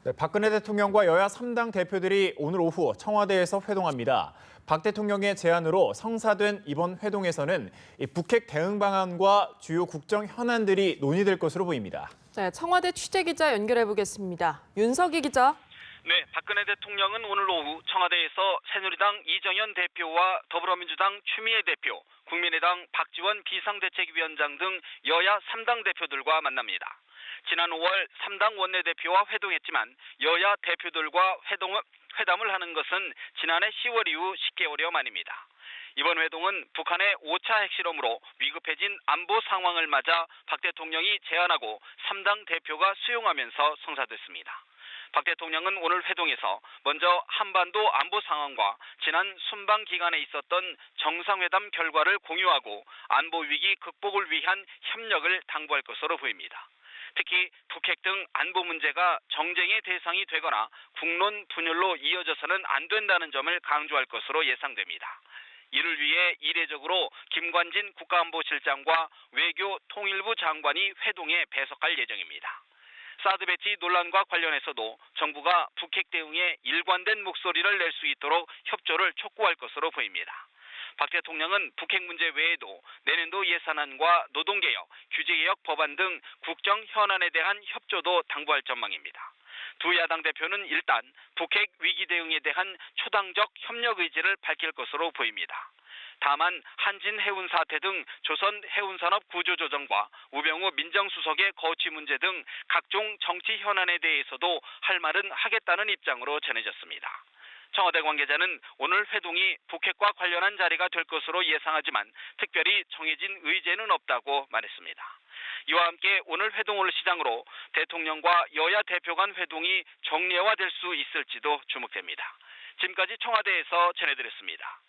네, 박근혜 대통령과 여야 3당 대표들이 오늘 오후 청와대에서 회동합니다. 박 대통령의 제안으로 성사된 이번 회동에서는 북핵 대응 방안과 주요 국정 현안들이 논의될 것으로 보입니다. 네, 청와대 취재기자 연결해 보겠습니다. 윤석희 기자. 네, 박근혜 대통령은 오늘 오후 청와대에서 새누리당 이정현 대표와 더불어민주당 추미애 대표, 국민의당 박지원 비상대책위원장 등 여야 3당 대표들과 만납니다. 지난 5월 3당 원내대표와 회동했지만 여야 대표들과 회담을 하는 것은 지난해 10월 이후 10개월여 만입니다. 이번 회동은 북한의 5차 핵실험으로 위급해진 안보 상황을 맞아 박 대통령이 제안하고 3당 대표가 수용하면서 성사됐습니다. 박 대통령은 오늘 회동에서 먼저 한반도 안보 상황과 지난 순방 기간에 있었던 정상회담 결과를 공유하고 안보 위기 극복을 위한 협력을 당부할 것으로 보입니다. 특히 북핵 등 안보 문제가 정쟁의 대상이 되거나 국론 분열로 이어져서는 안 된다는 점을 강조할 것으로 예상됩니다. 이를 위해 이례적으로 김관진 국가안보실장과 외교 통일부 장관이 회동에 배석할 예정입니다. 사드 배치 논란과 관련해서도 정부가 북핵 대응에 일관된 목소리를 낼 수 있도록 협조를 촉구할 것으로 보입니다. 박 대통령은 북핵 문제 외에도 내년도 예산안과 노동개혁, 규제개혁 법안 등 국정 현안에 대한 협조도 당부할 전망입니다. 두 야당 대표는 일단 북핵 위기 대응에 대한 초당적 협력 의지를 밝힐 것으로 보입니다. 다만 한진 해운 사태 등 조선 해운산업 구조조정과 우병우 민정수석의 거취 문제 등 각종 정치 현안에 대해서도 할 말은 하겠다는 입장으로 전해졌습니다. 청와대 관계자는 오늘 회동이 북핵과 관련한 자리가 될 것으로 예상하지만 특별히 정해진 의제는 없다고 말했습니다. 이와 함께 오늘 회동을 시작으로 대통령과 여야 대표 간 회동이 정례화될 수 있을지도 주목됩니다. 지금까지 청와대에서 전해드렸습니다.